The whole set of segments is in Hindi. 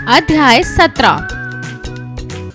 अध्याय 17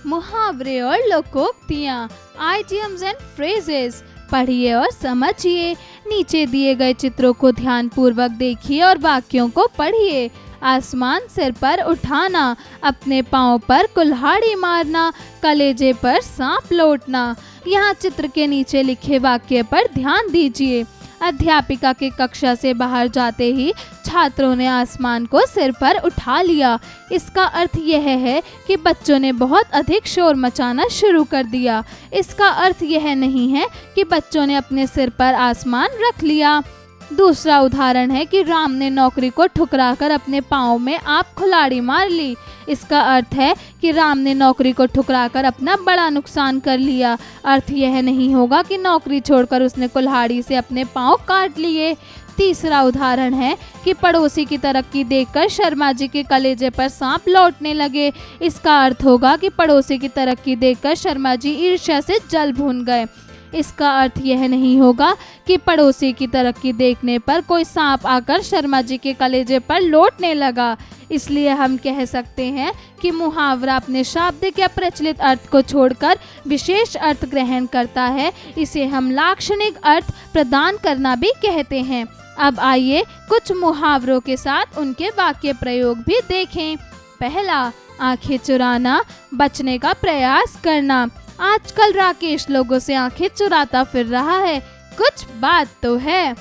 मुहावरे और लोकोक्तियाँ, आइडियम्स एंड फ्रेजेस। पढ़िए और समझिए। नीचे दिए गए चित्रों को ध्यान पूर्वक देखिए और वाक्यों को पढ़िए। आसमान सिर पर उठाना, अपने पाँव पर कुल्हाड़ी मारना, कलेजे पर सांप लौटना। यहाँ चित्र के नीचे लिखे वाक्य पर ध्यान दीजिए। अध्यापिका के कक्षा से बाहर जाते ही छात्रों ने आसमान को सिर पर उठा लिया। इसका अर्थ यह है कि बच्चों ने बहुत अधिक शोर मचाना शुरू कर दिया। इसका अर्थ यह नहीं है कि बच्चों ने अपने सिर पर आसमान रख लिया। दूसरा उदाहरण है कि राम ने नौकरी को ठुकराकर अपने पाँव में आप कुल्हाड़ी मार ली। इसका अर्थ है कि राम ने नौकरी को ठुकराकर अपना बड़ा नुकसान कर लिया। अर्थ यह नहीं होगा कि नौकरी छोड़कर उसने कुल्हाड़ी से अपने पाँव काट लिए। तीसरा उदाहरण है कि पड़ोसी की तरक्की देखकर शर्मा जी के कलेजे पर सांप लौटने लगे। इसका अर्थ होगा कि पड़ोसी की तरक्की देखकर शर्मा जी ईर्ष्या से जल भून गए। इसका अर्थ यह नहीं होगा कि पड़ोसी की तरक्की देखने पर कोई सांप आकर शर्मा जी के कलेजे पर लौटने लगा। इसलिए हम कह सकते हैं कि मुहावरा अपने शाब्दिक या प्रचलित अर्थ को छोड़कर विशेष अर्थ ग्रहण करता है। इसे हम लाक्षणिक अर्थ प्रदान करना भी कहते हैं। अब आइए कुछ मुहावरों के साथ उनके वाक्य प्रयोग भी देखें। पहला, आंखें चुराना, बचने का प्रयास करना। आजकल राकेश लोगों से आंखें चुराता फिर रहा है, कुछ बात तो है।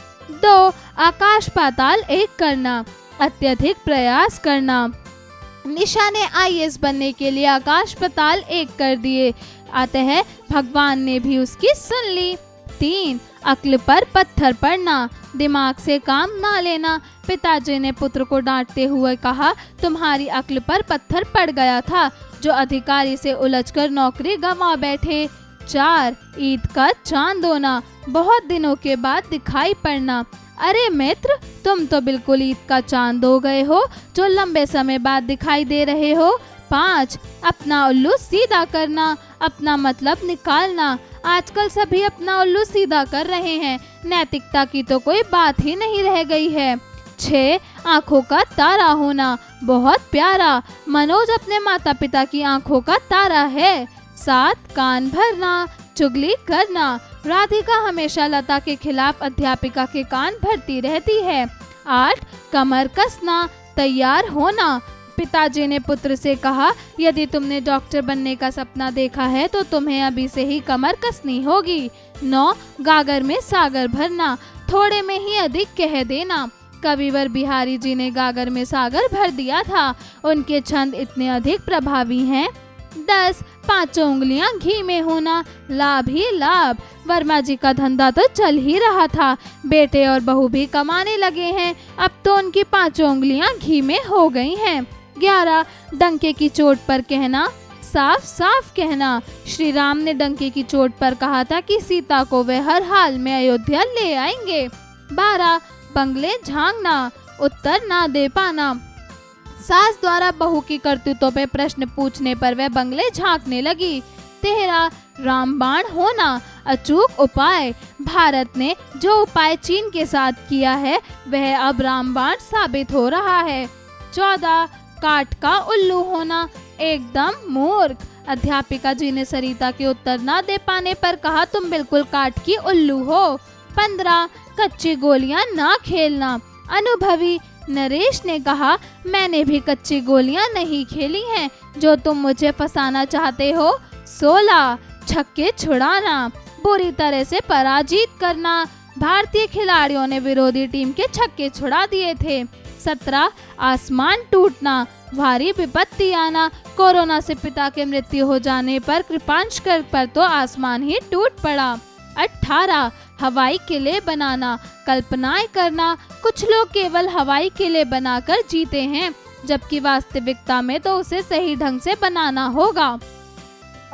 2, आकाश पाताल एक करना, अत्यधिक प्रयास करना। निशा ने IAS बनने के लिए आकाश पाताल एक कर दिए, अतः भगवान ने भी उसकी सुन ली। 3, अक्ल पर पत्थर पड़ना, दिमाग से काम ना लेना। पिताजी ने पुत्र को डांटते हुए कहा, तुम्हारी अक्ल पर पत्थर पड़ गया था जो अधिकारी से उलझकर नौकरी गंवा बैठे। 4, ईद का चांद होना, बहुत दिनों के बाद दिखाई पड़ना। अरे मित्र, तुम तो बिल्कुल ईद का चांद हो गए हो जो लंबे समय बाद दिखाई दे रहे हो। 5, अपना उल्लू सीधा करना, अपना मतलब निकालना। आजकल सभी अपना उल्लू सीधा कर रहे हैं, नैतिकता की तो कोई बात ही नहीं रह गई है। 6, आंखों का तारा होना, बहुत प्यारा। मनोज अपने माता पिता की आंखों का तारा है। 7, कान भरना, चुगली करना। राधिका हमेशा लता के खिलाफ अध्यापिका के कान भरती रहती है। 8, कमर कसना, तैयार होना। पिताजी ने पुत्र से कहा, यदि तुमने डॉक्टर बनने का सपना देखा है तो तुम्हें अभी से ही कमर कसनी होगी। 9, गागर में सागर भरना, थोड़े में ही अधिक कह देना। कविवर बिहारी जी ने गागर में सागर भर दिया था, उनके छंद इतने अधिक प्रभावी हैं। 10, 5 उंगलियां घी में होना, लाभ ही लाभ। वर्मा जी का धंधा तो चल ही रहा था, बेटे और बहू भी कमाने लगे हैं, अब तो उनकी 5 उंगलियां घी में हो गई हैं। 11, डंके की चोट पर कहना, साफ साफ कहना। श्री राम ने डंके की चोट पर कहा था कि सीता को वे हर हाल में अयोध्या ले आएंगे। 12, बंगले झांकना, उत्तर ना दे पाना। सास द्वारा बहू की करतूतों पे प्रश्न पूछने पर वह बंगले झांकने लगी। 13, रामबाण होना, अचूक उपाय। भारत ने जो उपाय चीन के साथ किया है वह अब रामबाण साबित हो रहा है। 14, काठ का उल्लू होना, एकदम मूर्ख। अध्यापिका जी ने सरिता के उत्तर ना दे पाने पर कहा, तुम बिल्कुल काठ की उल्लू हो। 15, कच्ची गोलियां ना खेलना, अनुभवी। नरेश ने कहा, मैंने भी कच्ची गोलियां नहीं खेली हैं जो तुम मुझे फंसाना चाहते हो। 16, छक्के छुड़ाना, बुरी तरह से पराजित करना। भारतीय खिलाड़ियों ने विरोधी टीम के छक्के छुड़ा दिए थे। 17, आसमान टूटना, भारी विपत्ति आना। कोरोना से पिता के मृत्यु हो जाने पर कृपांशकर पर तो आसमान ही टूट पड़ा। 18, हवाई किले बनाना, कल्पनाएं करना। कुछ लोग केवल हवाई किले बनाकर जीते हैं, जबकि वास्तविकता में तो उसे सही ढंग से बनाना होगा।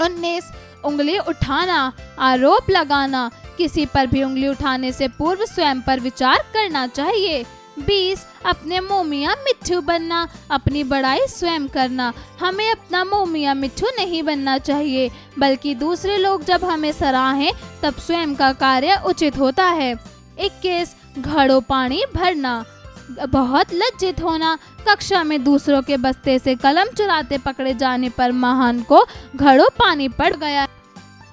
19, उंगली उठाना, आरोप लगाना। किसी पर भी उंगली उठाने से पूर्व स्वयं पर विचार करना चाहिए। 20, अपने मुँह मियाँ मिट्ठू बनना, अपनी बड़ाई स्वयं करना। हमें अपना मुँह मियाँ मिट्ठू नहीं बनना चाहिए, बल्कि दूसरे लोग जब हमें सराहें तब स्वयं का कार्य उचित होता है। 21, घड़ों पानी भरना, बहुत लज्जित होना, कक्षा में दूसरों के बस्ते से कलम चुराते पकड़े जाने पर महान को घड़ों पानी पड़ गया।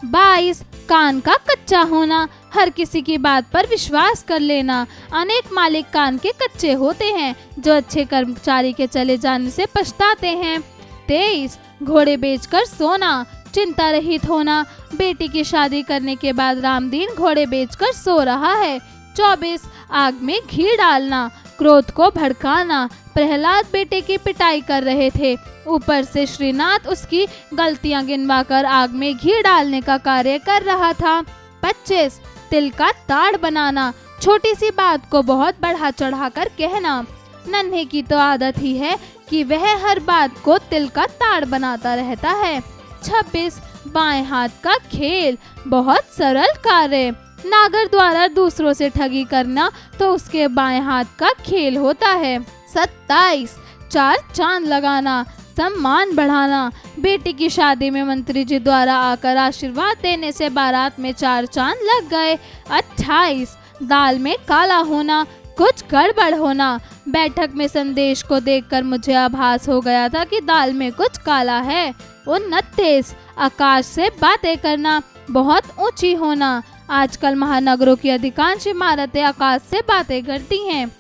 22 कान का कच्चा होना, हर किसी की बात पर विश्वास कर लेना। अनेक मालिक कान के कच्चे होते हैं जो अच्छे कर्मचारी के चले जाने से पछताते हैं। 23 घोड़े बेचकर सोना, चिंता रहित होना, बेटी की शादी करने के बाद रामदीन घोड़े बेचकर सो रहा है। 24 आग में घी डालना, क्रोध को भड़काना, प्रहलाद बेटे की पिटाई कर रहे थे, ऊपर से श्रीनाथ उसकी गलतियां गिनवाकर आग में घी डालने का कार्य कर रहा था। 25 तिल का ताड़ बनाना, छोटी सी बात को बहुत बढ़ा चढ़ा कर कहना। नन्हे की तो आदत ही है कि वह हर बात को तिल का ताड़ बनाता रहता है। 26 बाएं हाथ का खेल, बहुत सरल कार्य। नागर द्वारा दूसरों से ठगी करना तो उसके बाएं हाथ का खेल होता है। 27 चार चांद लगाना, सम्मान बढ़ाना, बेटी की शादी में मंत्री जी द्वारा आकर आशीर्वाद देने से बारात में 4 चांद लग गए। 28 दाल में काला होना, कुछ गड़बड़ होना, बैठक में संदेश को देखकर मुझे आभास हो गया था कि दाल में कुछ काला है। 29 आकाश से बातें करना, बहुत ऊंची होना, आजकल महानगरों की अधिकांश इमारतें आकाश से बातें करती हैं।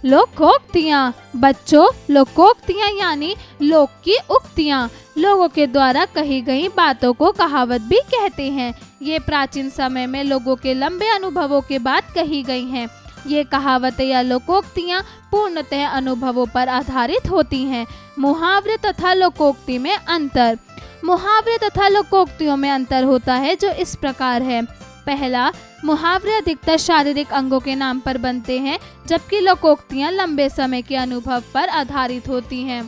लोकोक्तियाँ, बच्चों लोकोक्तियाँ यानी लोक की उक्तियाँ, लोगों के द्वारा कही गई बातों को कहावत भी कहते हैं। ये प्राचीन समय में लोगों के लंबे अनुभवों के बाद कही गई हैं। ये कहावतें या लोकोक्तियाँ पूर्णतः अनुभवों पर आधारित होती हैं। मुहावरे तथा लोकोक्ति में अंतर। मुहावरे तथा लोकोक्तियों में अंतर होता है जो इस प्रकार है। पहला, मुहावरे अधिकतर शारीरिक अंगों के नाम पर बनते हैं, जबकि लोकोक्तियाँ लंबे समय के अनुभव पर आधारित होती हैं।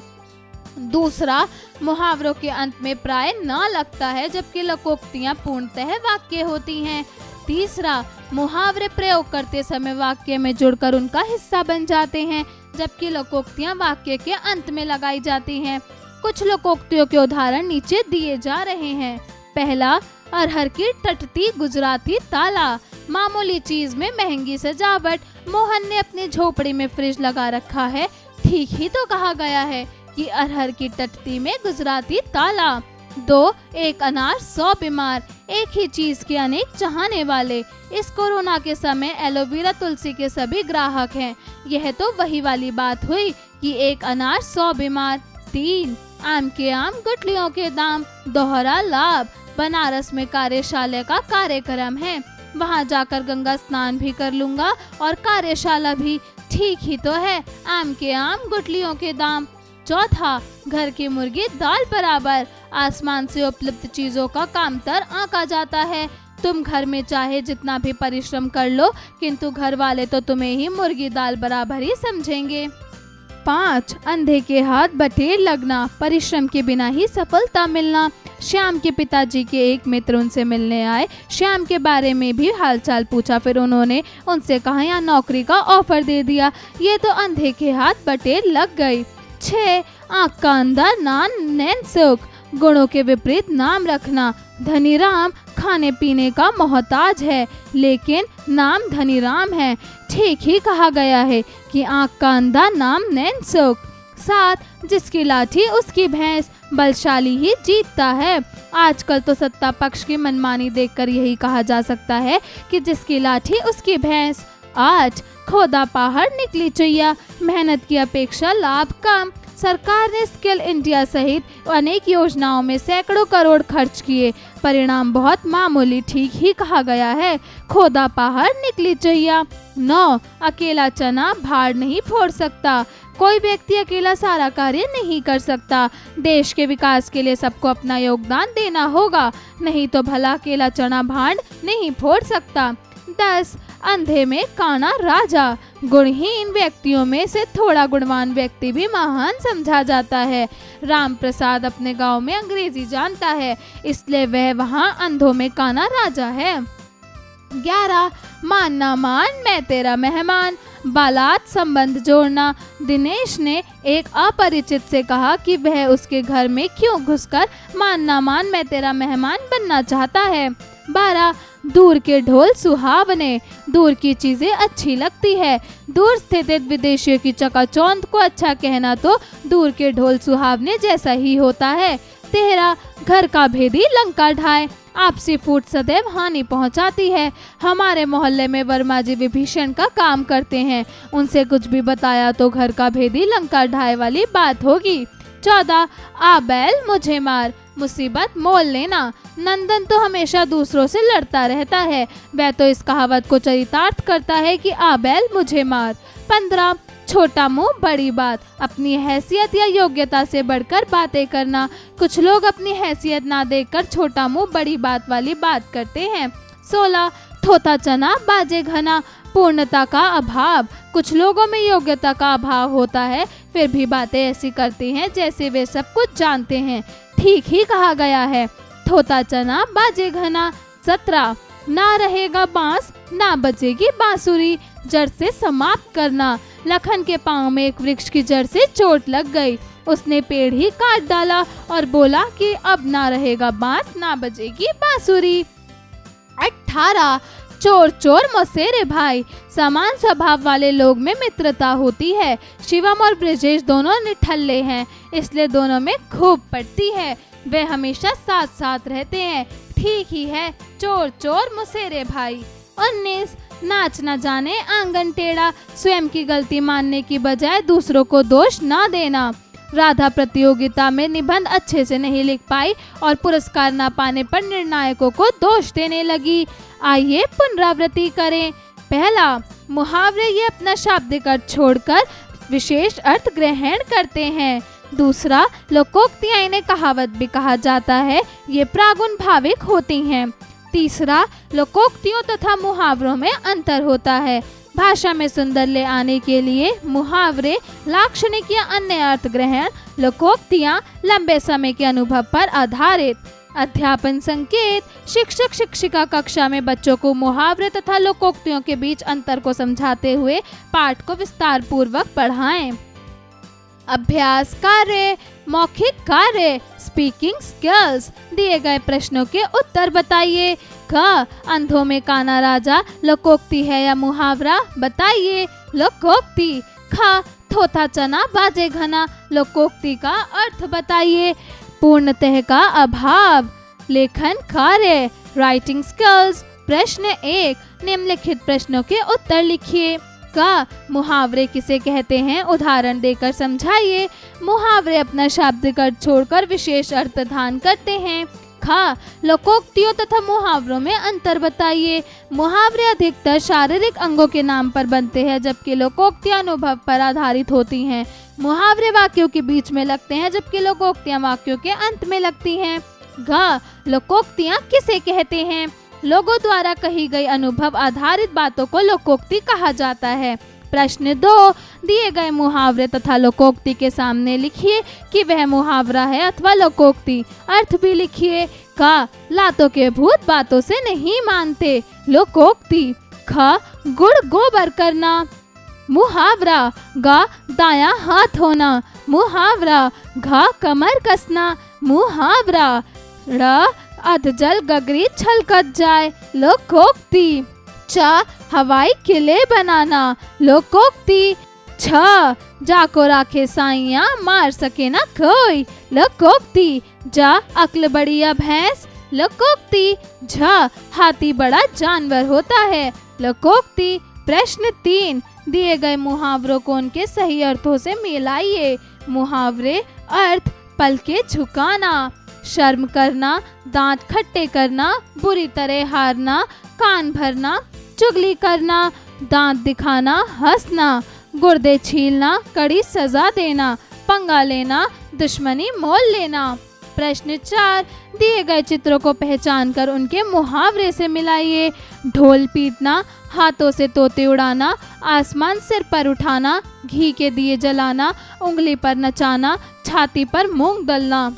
दूसरा, मुहावरों के अंत में प्राय न लगता है, जबकि लोकोक्तियाँ पूर्णतः वाक्य होती हैं। तीसरा, मुहावरे प्रयोग करते समय वाक्य में जुड़कर उनका हिस्सा बन जाते हैं, जबकि लोकोक्तियाँ वाक्य के अंत में लगाई जाती हैं। कुछ लोकोक्तियों के उदाहरण नीचे दिए जा रहे हैं। पहला, अरहर की टटती गुजराती ताला, मामूली चीज में महंगी सजावट, मोहन ने अपनी झोपड़ी में फ्रिज लगा रखा है, ठीक ही तो कहा गया है कि अरहर की टटती में गुजराती ताला। 2, एक अनार 100 बीमार, एक ही चीज के अनेक चाहने वाले। इस कोरोना के समय एलोवेरा तुलसी के सभी ग्राहक हैं। यह तो वही वाली बात हुई कि एक अनार 100 बीमार। 3, आम के आम गुठलियों के दाम, दोहरा लाभ। बनारस में कार्यशाला का कार्यक्रम है, वहां जाकर गंगा स्नान भी कर लूंगा और कार्यशाला भी, ठीक ही तो है, आम के आम गुठलियों के दाम। 4, घर की मुर्गी दाल बराबर, आसमान से उपलब्ध चीजों का कामतर आंका जाता है। तुम घर में चाहे जितना भी परिश्रम कर लो, किंतु घर वाले तो तुम्हें ही मुर्गी दाल बराबर ही समझेंगे। 5, अंधे के हाथ बटेर लगना, परिश्रम के बिना ही सफलता मिलना। श्याम के पिताजी के एक मित्र उनसे मिलने आए, श्याम के बारे में भी हालचाल पूछा, फिर उन्होंने उनसे कहा यहाँ नौकरी का ऑफर दे दिया। ये तो अंधे के हाथ बटेर लग गई। 6, आँख का अंधा नान नैन सुख, गुणों के विपरीत नाम रखना। धनीराम खाने पीने का मोहताज है, लेकिन नाम धनीराम है, ठीक ही कहा गया है कि आँख का अंधा नाम नैन सुख। 7, जिसकी लाठी उसकी भैंस, बलशाली ही जीतता है। आजकल तो सत्ता पक्ष की मनमानी देखकर यही कहा जा सकता है कि जिसकी लाठी उसकी भैंस। 8, खोदा पहाड़ निकली चुइया, मेहनत की अपेक्षा लाभ कम। सरकार ने स्किल इंडिया सहित अनेक योजनाओं में सैकड़ों करोड़ खर्च किए, परिणाम बहुत मामूली, ठीक ही कहा गया है, खोदा पहाड़ निकली चुइया। 9, अकेला चना भाड़ नहीं फोड़ सकता, कोई व्यक्ति अकेला सारा कार्य नहीं कर सकता, देश के विकास के लिए सबको अपना योगदान देना होगा, नहीं तो भला अकेला चना भाड़ नहीं फोड़ सकता। 10, अंधे में काना राजा, गुणहीन व्यक्तियों में से थोड़ा गुणवान व्यक्ति भी महान समझा जाता है। राम प्रसाद अपने गांव में अंग्रेजी जानता है, इसलिए वह वहां अंधों में काना राजा है। 11, मान ना मान मैं तेरा मेहमान, बालात संबंध जोड़ना। दिनेश ने एक अपरिचित से कहा कि वह उसके घर में क्यों घुसकर मान ना मान मैं तेरा मेहमान बनना चाहता है। 12, दूर के ढोल सुहावने, दूर की चीजें अच्छी लगती है। दूर स्थित विदेशियों की चकाचौंध को अच्छा कहना तो दूर के ढोल सुहावने जैसा ही होता है। 13 घर का भेदी लंका ढाए, आपसी फूट सदैव हानि पहुंचाती है। हमारे मोहल्ले में वर्मा जी विभीषण का काम करते हैं, उनसे कुछ भी बताया तो घर का भेदी लंका ढाए वाली बात होगी। 14 आ बैल मुझे मार, मुसीबत मोल लेना। नंदन तो हमेशा दूसरों से लड़ता रहता है, वह तो इस कहावत को चरितार्थ करता है कि आ बैल मुझे मार। 15 छोटा मुंह बड़ी बात, अपनी हैसियत या योग्यता से बढ़कर बातें करना। कुछ लोग अपनी हैसियत ना देखकर छोटा मुंह बड़ी बात वाली बात करते हैं। 16 थोथा चना बाजे घना, पूर्णता का अभाव। कुछ लोगों में योग्यता का अभाव होता है, फिर भी बातें ऐसी करते हैं जैसे वे सब कुछ जानते हैं। ठीक ही कहा गया है, थोथा चना बाजे घना। 17 ना रहेगा बांस ना बजेगी बांसुरी, जड़ से समाप्त करना। लखन के पांव में एक वृक्ष की जड़ से चोट लग गई, उसने पेड़ ही काट डाला और बोला कि अब ना रहेगा बांस ना बजेगी बांसुरी। 18 चोर चोर मौसेरे भाई, समान स्वभाव वाले लोग में मित्रता होती है। शिवम और ब्रजेश दोनों निठल्ले हैं, इसलिए दोनों में खूब पड़ती है, वे हमेशा साथ साथ रहते हैं। ठीक ही है, चोर चोर मुसेरे भाई। 19 नाच न जाने आंगन टेढ़ा, स्वयं की गलती मानने की बजाय दूसरों को दोष ना देना। राधा प्रतियोगिता में निबंध अच्छे से नहीं लिख पाई और पुरस्कार न पाने पर निर्णायकों को दोष देने लगी। आइए पुनरावृत्ति करें। पहला, मुहावरे ये अपना शाब्दिक अर्थ छोड़कर विशेष अर्थ ग्रहण करते हैं। दूसरा, लोकोक्तियां इन्हें कहावत भी कहा जाता है, ये प्रागुण भाविक होती हैं। तीसरा, लोकोक्तियों तथा मुहावरों में अंतर होता है। भाषा में सुंदर ले आने के लिए मुहावरे, लाक्षणिक या अन्य अर्थ ग्रहण, लोकोक्तियां लंबे समय के अनुभव पर आधारित। अध्यापन संकेत, शिक्षक शिक्षिका कक्षा में बच्चों को मुहावरे तथा लोकोक्तियों के बीच अंतर को समझाते हुए पाठ को विस्तार पूर्वक पढ़ाएं। अभ्यास कार्य, मौखिक कार्य, स्पीकिंग स्किल्स। दिए गए प्रश्नों के उत्तर बताइए। क, अंधों में काना राजा लोकोक्ति है या मुहावरा? बताइए। लोकोक्ति। ख, थोथा चना बाजे घना, लोकोक्ति का अर्थ बताइए। पूर्णतः का अभाव। लेखन कार्य, राइटिंग स्किल्स। प्रश्न 1, निम्नलिखित प्रश्नों के उत्तर लिखिए। का, मुहावरे किसे कहते हैं? उदाहरण देकर समझाइए। मुहावरे अपना शाब्दिक अर्थ छोड़कर विशेष अर्थ प्रदान करते हैं। खा, लोकोक्तियों तथा मुहावरों में अंतर बताइए। मुहावरे अधिकतर शारीरिक अंगों के नाम पर बनते हैं, जबकि लोकोक्तियां अनुभव पर आधारित होती हैं। मुहावरे वाक्यों के बीच में लगते हैं, जबकि लोकोक्तियां वाक्यों के अंत में लगती हैं। घ, लोकोक्तियां किसे कहते हैं? लोगों द्वारा कही गई अनुभव आधारित बातों को लोकोक्ति कहा जाता है। प्रश्न 2, दिए गए मुहावरे तथा लोकोक्ति के सामने लिखिए कि वह मुहावरा है अथवा लोकोक्ति। अर्थ भी लिखिए। का, लातों के भूत बातों से नहीं मानते, लोकोक्ति। ख, गुड़ गोबर करना, मुहावरा। ग, दायां हाथ होना, मुहावरा। घ, कमर कसना, मुहावरा। ड़, अधजल गगरी छलकत जाए, लोकोक्ति। च, हवाई किले बनाना, लोकोक्ति। छ, जाको राखे साइयां मार सके ना कोई, लोकोक्ति। ज, अक्ल बड़ी या भैंस, लोकोक्ति। झ, हाथी बड़ा जानवर होता है, लोकोक्ति। प्रश्न 3, दिए गए मुहावरों को उनके सही अर्थों से मिलाइए। मुहावरे अर्थ, पलके झुकाना, शर्म करना, दांत खट्टे करना, बुरी तरह हारना, कान भरना, चुगली करना, दांत दिखाना, हंसना, गुर्दे छीलना, कड़ी सजा देना, पंगा लेना, दुश्मनी मोल लेना। प्रश्न 4, दिए गए चित्रों को पहचान कर उनके मुहावरे से मिलाइए। ढोल पीटना, हाथों से तोते उड़ाना, आसमान सिर पर उठाना, घी के दिए जलाना, उंगली पर नचाना, छाती पर मूंग दलना।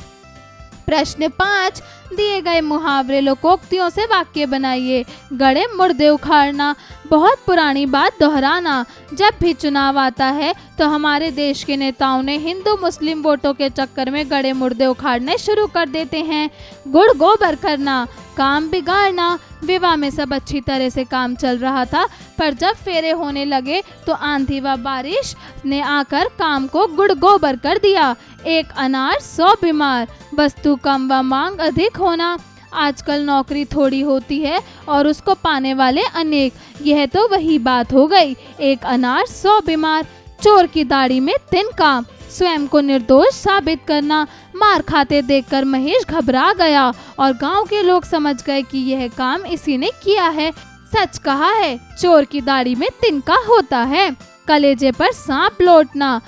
प्रश्न 5, दिए गए मुहावरे लोकोक्तियों से वाक्य बनाइए। गड़े मुर्दे उखाड़ना, बहुत पुरानी बात दोहराना। जब भी चुनाव आता है तो हमारे देश के नेताओं ने हिंदू मुस्लिम वोटों के चक्कर में गड़े मुर्दे उखाड़ने शुरू कर देते हैं। गुड़ गोबर करना, काम बिगाड़ना। विवाह में सब अच्छी तरह से काम चल रहा था, पर जब फेरे होने लगे तो आंधी व बारिश ने आकर काम को गुड़ गोबर कर दिया। एक अनार 100 बीमार, वस्तु कम व मांग अधिक होना। आजकल नौकरी थोड़ी होती है और उसको पाने वाले अनेक, यह तो वही बात हो गई। एक अनार 100 बीमार। चोर की दाढ़ी में तिनका, स्वयं को निर्दोष साबित करना। मार खाते देखकर महेश घबरा गया और गांव के लोग समझ गए कि यह काम इसी ने किया है। सच कहा है, चोर की दाढ़ी में तिनका होता है। कलेजे पर सांप लौटना,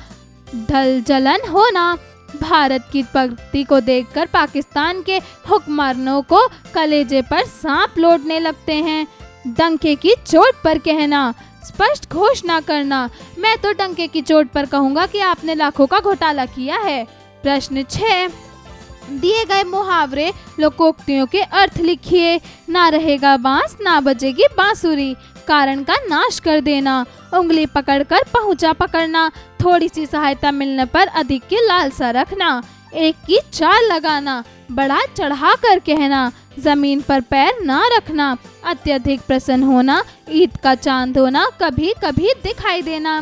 ढल जलन होना। भारत की प्रगति को देखकर पाकिस्तान के हुक्मरानों को कलेजे पर सांप लौटने लगते हैं। डंके की चोट पर कहना, स्पष्ट घोषणा करना। मैं तो डंके की चोट पर कहूँगा कि आपने लाखों का घोटाला किया है। प्रश्न 6, दिए गए मुहावरे लोकोक्तियों के अर्थ लिखिए। ना रहेगा बांस ना बजेगी बांसुरी, कारण का नाश कर देना। उंगली पकड़कर पहुंचा पकड़ना, थोड़ी सी सहायता मिलने पर अधिक की लालसा रखना। एक की चाल लगाना, बड़ा चढ़ा कर कहना। जमीन पर पैर ना रखना, अत्यधिक प्रसन्न होना। ईद का चांद होना, कभी कभी दिखाई देना।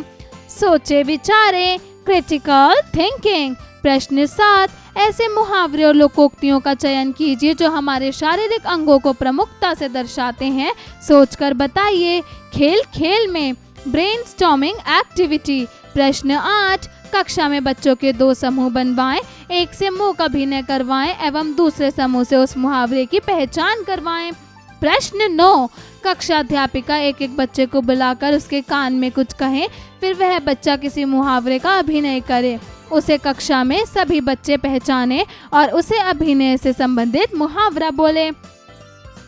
सोचे विचारे, क्रिटिकल थिंकिंग। प्रश्न 7, ऐसे मुहावरे और लोकोक्तियों का चयन कीजिए जो हमारे शारीरिक अंगों को प्रमुखता से दर्शाते हैं। सोचकर बताइए। खेल खेल में, ब्रेनस्टॉर्मिंग एक्टिविटी। प्रश्न 8, कक्षा में बच्चों के 2 समूह बनवाएं, एक से मूक अभिनय करवाएं एवं दूसरे समूह से उस मुहावरे की पहचान करवाएं। प्रश्न 9, कक्षा अध्यापिका एक एक बच्चे को बुलाकर उसके कान में कुछ कहे, फिर वह बच्चा किसी मुहावरे का अभिनय करे। उसे कक्षा में सभी बच्चे पहचाने और उसे अभिनय से संबंधित मुहावरा बोले।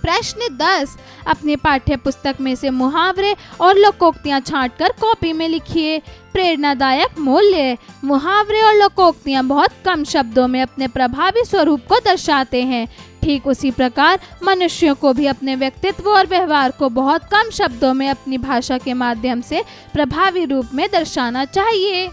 प्रश्न 10, अपने पाठ्य पुस्तक में से मुहावरे और लोकोक्तियां छांटकर कॉपी में लिखिए। प्रेरणादायक मूल्य। मुहावरे और लोकोक्तियां बहुत कम शब्दों में अपने प्रभावी स्वरूप को दर्शाते हैं। ठीक उसी प्रकार मनुष्यों को भी अपने व्यक्तित्व और व्यवहार को बहुत कम शब्दों में अपनी भाषा के माध्यम से प्रभावी रूप में दर्शाना चाहिए।